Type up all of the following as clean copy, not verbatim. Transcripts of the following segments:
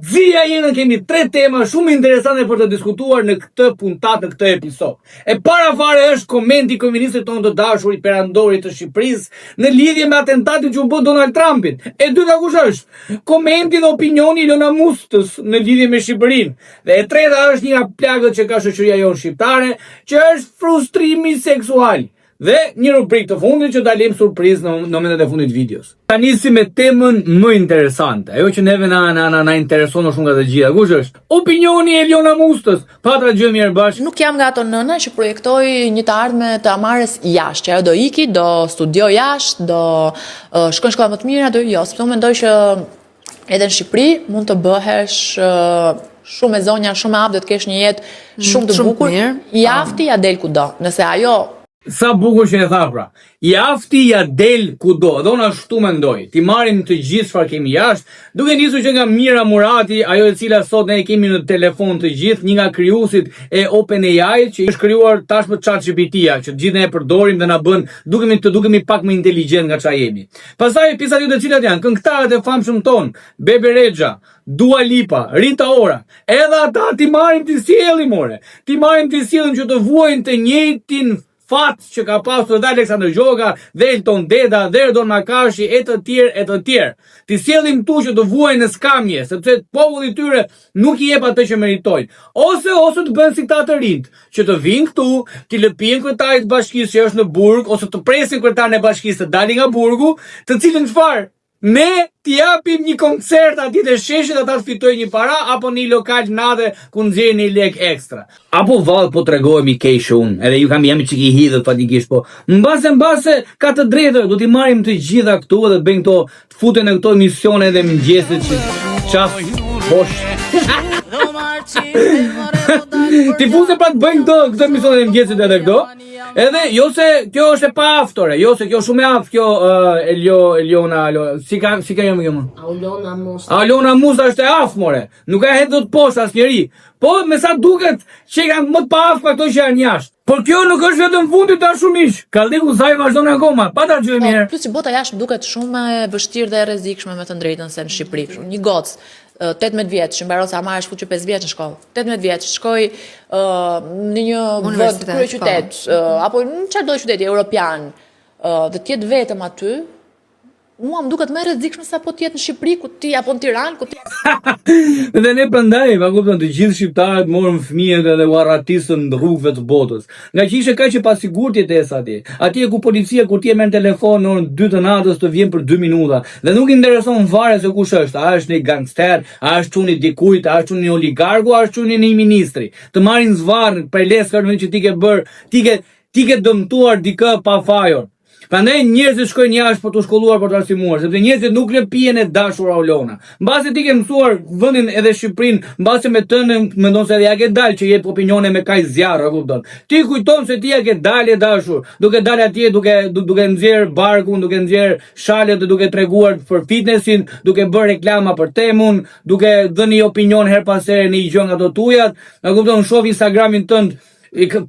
Zia jenën kemi 3 tema shumë interesante për të diskutuar në këtë puntat, në këtë episod. E para fare është komenti i kryeministit tonë të dashur i perandorit të Shqipërisë në lidhje me atentatin që u bë Donald Trumpin. E dyta kush është? Komenti dhe opinioni i Ilona Mustës në lidhje me Shqipërinë. Dhe e treta është një nga plagët që ka shoqëria jonë shqiptare, që është frustrimi seksual. Dhe një rubrikë të fundit që dalim surprizë në momentet e fundit videos. Ta nisim me temën më interesante, ajo që neve na intereson shumë nga të gjitha. Kush është? Opinioni e Ilona Mustës. Patra gjë mirë bashkë. Nuk jam nga ato nëna që projektoj një të ardhme të amarës jashtë, që ajo do iki, do studio jashtë, do shkon shkolla më të mira, do jo. Sepse unë mendoj që edhe në Shqipëri mund të bëhesh shumë e zonja, shumë e hap, do të kesh një jetë shumë të bukur. Jafti ja del kudo. Nëse ajo sa bukur që e tha pra. Jafti ja del kudo. Dhe unë ashtu mendoj. Ti marrim të gjithë çfarë kemi jashtë, duke nisur që nga Mira Murati, ajo e cila sot ne kemi në telefon të gjithë, një nga krijuesit e OpenAI, që është krijuar tashmë ChatGPT-ja, që të gjithë ne e përdorim dhe na bën dukemi pak më inteligjent nga çfarë jemi. Pastaj pjesat të cilat janë këngëtarët e famshëm ton, Bebe Rexha, Dua Lipa, Rita Ora, edhe ata ti marrim ti sjellim more. Ti marrim ti sjellim që të vuajnë të njëjtin fat që ka pasur dhe Aleksandr Gjoka, dhe Elton Deda, dhe Erdon Makashi, e të tjerë. Ti sjellim tu që të vuajnë në skamje, sepse populli i tyre nuk i jep atë që meritojnë. Ose të bëjnë si këta të rinjt, që të vinë këtu, ti lëpijnë kryetarit të bashkisë që është në burg, ose të presin kryetarin e bashkisë të dalin nga burgu, të cilën çfarë? Ne t'i japim një koncert atje të sheshit, ata të fitojnë një para, apo një lokal nate ku nxjerrin një lek ekstra. Apo vallë po tregojmë keq unë, edhe ju jam i çiki hidhët fatikisht, po mbase ka të drejtë, do t'i marrim të gjitha këtu dhe të bëjmë këto, të futen në këto emisione dhe mëngjesit që qaf bosh. Ti fuse pra të bëjmë këto emisione dhe mëngjesit edhe këto. Edhe jo se kjo është e paaftore, jo se kjo shumë e aftë kjo Eliona, si ka jam kjo më? Ilona Musta është e aftë more. Nuk ka hedhur të poshtë asnjëri. Po me sa duket që kanë më të paaftë pa këto që janë jashtë. Por kjo nuk është vetëm fundi dashur miq. Kalliku zaj vazhdon akoma, pa ta gjë mirë. Plus që bota jashtë duket shumë e vështirë dhe e rrezikshme me të drejtën se në Shqipëri. Një gocë 18 vjeç, që mbaron sa marrësh fuqi 5 vjeç në shkollë. 18 vjeç, shkoj në një vend kryeqytet, apo në çdo qytet evropian, dhe të jetë vetëm aty. Mua më duket më rrezikshme sa po të jetë në Shqipëri, ku ti apo në Tiranë, ku ti. Dhe ne prandaj, pa kupton, të gjithë shqiptarët morën fëmijët dhe u arratisën në rrugëve të botës. Nga që ishte kaq e pasigurt jetesa atje. Atje ku policia kur ti e merr telefon në orën 2 të natës të vjen për 2 minuta dhe nuk i intereson fare se kush është, a është një gangster, a është çuni dikujt, a është një oligarku, a është çuni një ministri. Të marrin zvarr për leskar në që ti ke bër, ti ke dëmtuar dikë pa fajor. Prandaj njerëzit shkojnë jashtë për të shkolluar, për të arsimuar, sepse njerëzit nuk lëpihen e dashur Ilona. Mbasi ti ke mësuar vendin edhe Shqipërinë, mbasi me të mendon se ja ke dalë që jep opinione me kaq zjarr, e kupton. Ti kujton se ti ja ke dalë dashur, duke dalë atje duke nxjerr barkun, duke nxjerr shalet, duke treguar për fitnessin, duke bërë reklama për temun, duke dhënë një opinion her pas here në një gjë nga ato tujat, e kupton, shoh Instagramin tënd.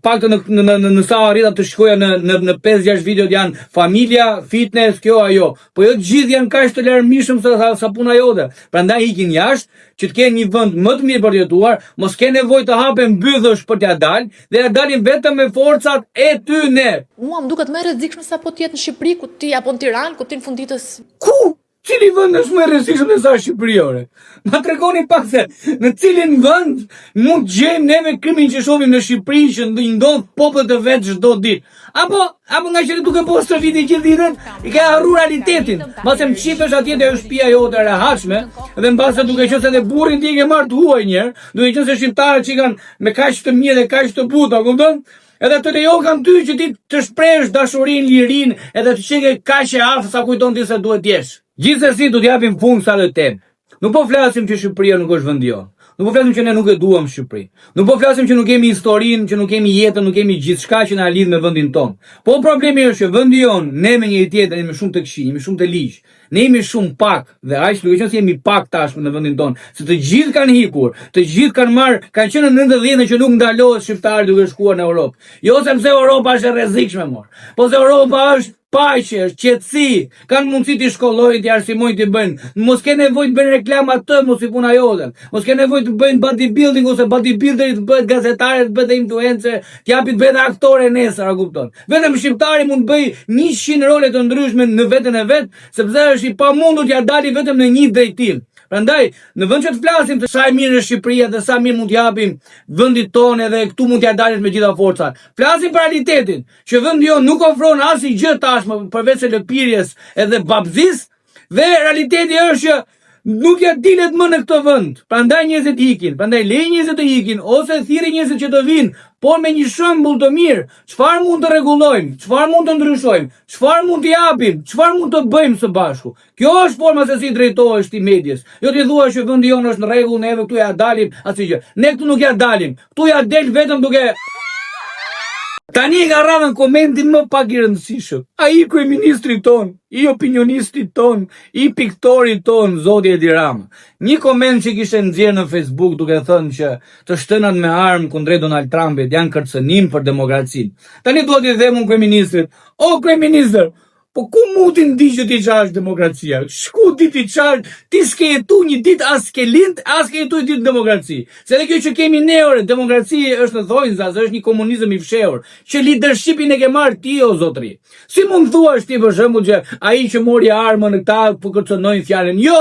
Pak në sa arrita të shkoja në 5-6 videot janë familja, fitness, kjo ajo. Po jo të gjithë janë kaq të larmishëm sa puna jote. Prandaj ikin jashtë që të kenë një vend më të mirë për të jetuar, mos ke nevojë të hapen mbyllësh për t'ia dalë, dhe ja dalin vetëm me forcat e tyne. Mua më duket më rrezikshme sa po të jetë në Shqipëri, ku ti apo në Tiranë, ku ti në funditës. Ku? Cili vend është më rrezikshëm se sa Shqipëria? Ma tregoni pak se në cilin vend mund gjejmë neve krimin që shohim në Shqipëri që ndodh popull të vet çdo ditë. Apo nga që duke postë viti gjithë ditën, i ka harruar realitetin. Mbase më çiftesh atje te shtëpia jote e rehatshme, dhe mbase duke qenë se edhe burrin ti e ke marrë të huaj një herë, duke qenë se shqiptarët që kanë me kaq të mirë dhe kaq të buta, kupton? Edhe të lejokan ty që ti të shprehësh dashurinë, lirinë, edhe të qenë kaq e aftë sa kujton ti se duhet jesh. Gjithsesi do t'japim fund sa të temë. Nuk po flasim që Shqipëria nuk është vendi jon. Nuk po flasim që ne nuk e duam Shqipëri. Nuk po flasim që nuk kemi historinë, që nuk kemi jetën, nuk kemi gjithçka që na lidh me vendin ton. Po problemi është që vendi jon, ne me njëri tjetër jemi shumë të këqij, jemi shumë të ligjë. Ne jemi shumë pak dhe aq duke qenë se jemi pak tashmë në vendin tonë, se të gjithë kanë hikur, të gjithë kanë qenë në 90 që nuk ndalohet shqiptari duke shkuar në Europë. Jo sepse Europa është e rrezikshme mor, po se Europa është paqe, është qetësi, kanë mundësi të shkollojnë, të arsimojnë, të bëjnë. Mos ke nevojë të bëjnë reklama të, mos i puna jote. Mos ke nevojë të bëjnë bodybuilding ose bodybuilderi të bëhet gazetare, të bëhet influencer, të japi të bëhet aktore nesër, a kupton? Vetëm shqiptari mund të bëj 100 role të ndryshme në veten e vet, sepse është i pamundur t'ia dali vetëm në një drejtim. Prandaj, në vend që të flasim të sa e mirë është Shqipëria dhe sa mirë mund t'japim vendit tonë dhe këtu mund t'ja dalim me gjitha forca. Flasim për realitetin, që vendi jo nuk ofron asnjë tashmë përveç lëpirjes edhe babzis, dhe realiteti është që nuk ja dilet më në këtë vend. Prandaj njerëzit ikin, prandaj lej njerëzit të ikin ose thirrë njerëzit që të vinë, por me një shembull të mirë. Çfarë mund të rregullojmë? Çfarë mund të ndryshojmë? Çfarë mund të japim? Çfarë mund të bëjmë së bashku? Kjo është forma se si drejtohesh ti medias. Jo ti thua që vendi jonë është në rregull, neve këtu ja dalim asgjë. Ne këtu nuk ja dalim. Këtu ja del vetëm duke tani ka rradhën komenti më pak i rëndësishëm. Ai kryeministri ton, i opinionisti ton, i piktori ton, zoti Edi Rama. Një koment që kishte nxjerrë në Facebook duke thënë që të shtënat me armë kundrejt Donald Trumpit janë kërcënim për demokracinë. Tani duhet t'i them unë kryeministrit, o kryeministër, po ku mu ti ndi që ti qa është demokracia? Shku ti ti qa, ti s'ke jetu një dit as ke lind, as ke jetu një dit demokraci. Se dhe kjo që kemi ne ore, demokraci është në thonjza, është një komunizëm i fshehur, që leadershipin e ke marrë ti o zotri. Si mund thua është ti për shembull që ai që mori armën në këta po kërcënojnë fjalën? Jo,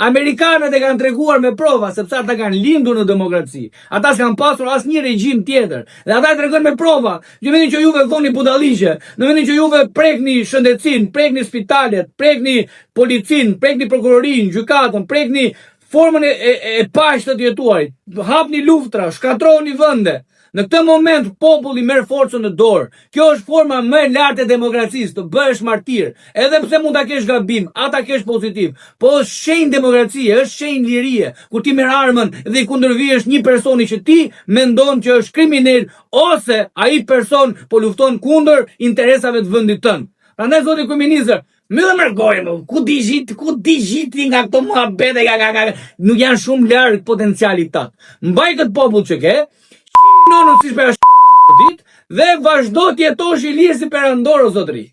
amerikanët e kanë treguar me prova, sepse ata kanë lindur në demokraci. Ata s'kan pasur asnjë regjim tjetër. Dhe ata tregojnë me prova. Në vendin që juve thoni budalliqe, në vendin që juve prekni shëndetësinë, prekni spitalet, prekni policin, prekni prokurorin, gjykatën, prekni formën e paqe të jetuarit, hapni luftra, shkatroni vende. Në këtë moment populli merr forcën në dorë. Kjo është forma më e lartë e demokracisë, të bëhesh martir. Edhe pse mund ta kesh gabim, ata kesh pozitiv, po është shenjë demokracie, është shenjë lirie. Kur ti merr armën dhe i kundërvihesh një personi që ti mendon që është kriminal ose ai person po lufton kundër interesave të vendit tënd. Prandaj zoti kryeministër, më dhe mërgojmë, ku di gjiti nga këto muhabete, nuk janë shumë larg potencialit tat. Mbaj këtë popull që ke, nonën si shpera ditë, dhe vazhdo t'jetosh i lirë si perandor o zotri.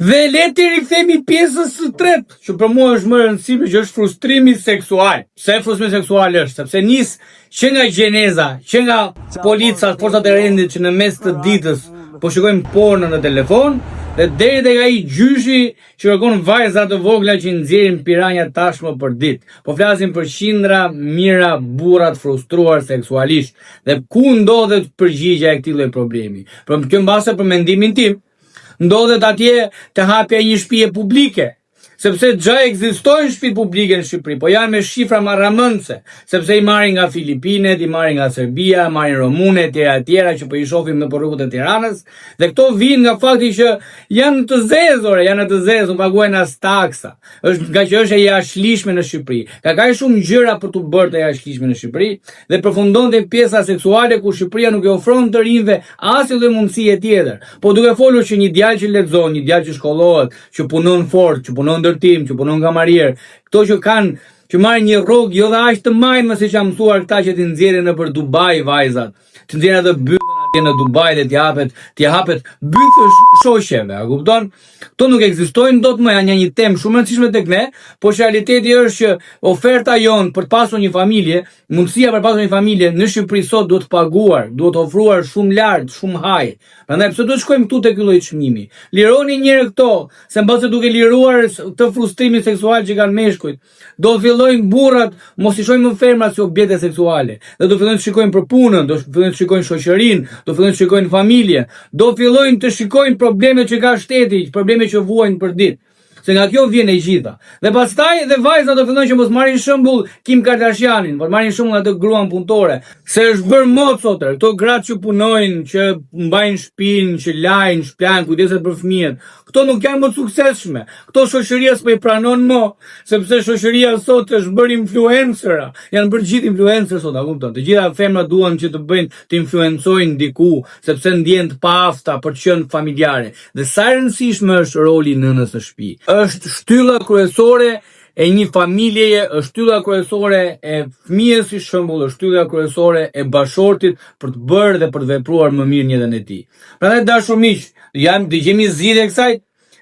Dhe le të rikthemi pjesës së tretë, që për mua është më e rëndësishme, që është frustrimi seksual. Pse frustrimi seksual është? Sepse nis që nga gjeneza, që nga polica, forcat e rendit që në mes të ditës po shikojmë porno në telefon, dhe deri tek ai gjyshi që kërkon vajza të vogla që nxjerrin piranja tashmë për ditë. Po flasim për qindra mijëra burra të frustruar seksualisht. Dhe ku ndodhet përgjigjja e këtij lloji problemi? Për kjo mbase për mendimin tim, ndodhet atje të hapja një shtëpie publike. Sepse gjë ekzistojnë shtëpi publike në Shqipëri, po janë me shifra marramëndse, sepse i marrin nga Filipinet, i marrin nga Serbia, marrin romune, tjera që po i shohim në rrugët e Tiranës, dhe këto vijnë nga fakti që janë të zezë, nuk paguajnë as taksa. Është nga që është e jashtëligjshme në Shqipëri. Ka kaq shumë gjëra për tu bërë të jashtëligjshme në Shqipëri dhe përfundon tek pjesa seksuale ku Shqipëria nuk e ofron të rinjve asnjë mundësie tjetër. Po duke folur që një djalë që lexon, një djalë që shkollohet, që punon fort, që punon tim, që punon kamarier, këto që marrin një rrogë jo dhe aq të majmë siç janë mësuar këta që t'i nxjerrin nëpër Dubai vajzat, të nxjerrin atë bythën atje në Dubai dhe t'i hapet bythësh shoqeve, a kupton? Këto nuk ekzistojnë dot më, janë një temë shumë e rëndësishme tek ne, por realiteti është që oferta jon për të pasur një familje, mundësia për të pasur një familje në Shqipëri sot duhet paguar, duhet ofruar shumë lart, shumë haj. Prandaj pse duhet shkojmë këtu tek ky lloj çmimi? Lironi njerë këto, se mbase duke liruar të frustrimin seksual që kanë meshkujt, do fillojnë burrat mos i shohin më femrat si objekte seksuale, dhe do fillojnë të shikojnë për punën, do fillojnë të shikojnë shoqërinë, do fillojnë të shikojnë familje, do fillojnë të shikojnë problemet që ka shteti, problemet që vuajnë për ditë. Se nga kjo vjen e gjitha. Dhe pastaj dhe vajzat do fillojnë që mos marrin shembull Kim Kardashianin, por marrin shembull atë gruan punëtore, se është bërë mod sotër, këto gratë që punojnë, që mbajnë shtëpinë, që lajnë, shplan, kujdeset për fëmijët. Këto nuk janë më të suksesshme. Këto shoqëria s'po i pranon më, sepse shoqëria sot është bërë influencera. Janë bërë gjithë influencer sot, a kupton? Të gjitha femrat duan që të bëjnë, të influencojnë diku, sepse ndjehen të paafta për të qenë familjare. Dhe sa e rëndësishme është roli i nënës në shtëpi. është shtylla kryesore e një familjeje, është shtylla kryesore e fëmijës si shembull, është shtylla kryesore e bashortit për të bërë dhe për të vepruar më mirë jetën e tij. Prandaj dashur miq, dëgjemi zgjidhje e kësaj.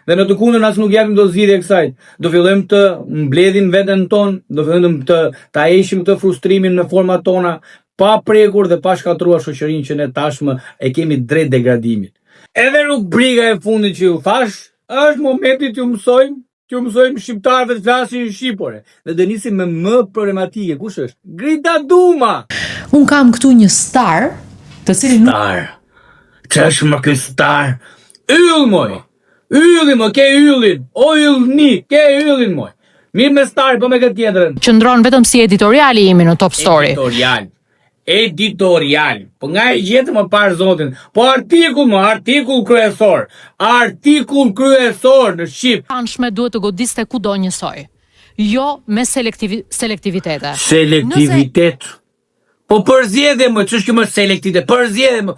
Dhe në të kundër as nuk japim do zgjidhje e kësaj. Do fillojmë të mbledhim veten tonë, do fillojmë ta heqim këtë frustrimin në format tona, pa prekur dhe pa shkatruar shoqërinë që ne tashmë e kemi drejt degradimit. Edhe rubrika e fundit që ju thash, është momenti që mësojmë shqiptarëve të flasin shqipore. Dhe do nisim me më problematike. Kush është? Grida Duma. Un kam këtu një star, të cilin Star. Ç'është më ky star? Yll moj. Yllin, mo, ke yllin, o yllni, ke yllin, moj. Mirë me star, po me këtë tjetërën. qëndron vetëm si editoriali imi në Top Story. Editorial. Po nga e gjetë më parë zotin. Po artikull kryesor. Artikull kryesor në Shqip. Anshme duhet të godiste kudo njësoj. Jo me selektivitete. Selektivitet. Po përzjedhe më, ç'është kjo më selektivitet? Përzjedhe më.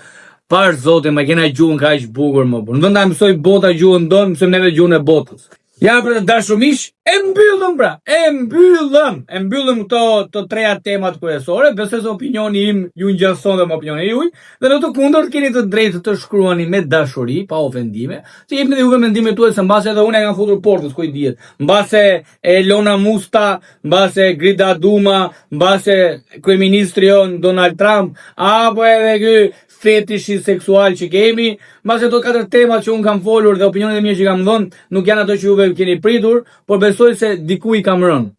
Par zote, më kena gjuhën ka aq bukur më. Në vend ta mësoj bota gjuhën tonë, mësojmë neve gjuhën e botës. Ja për të dashur miq, e mbyllëm pra. E mbyllëm këto treja temat kryesore. Besoj se opinioni im ju ngjason dhe më opinioni juaj. Dhe në të kundërt keni të drejtë të shkruani me dashuri, pa ofendime. Të jepni dhe juve mendimet tuaja se mbase edhe unë e kam futur portës, ku i dihet. Mbase Elona Musta, mbase Grida Duma, mbase kryeministri jon Donald Trump, apo edhe ky fetishi seksual që kemi, mbase ato 4 temat që unë kam folur dhe opinionet e mia që kam dhënë, nuk janë ato që juve keni pritur, por besoj se diku i kam rënë.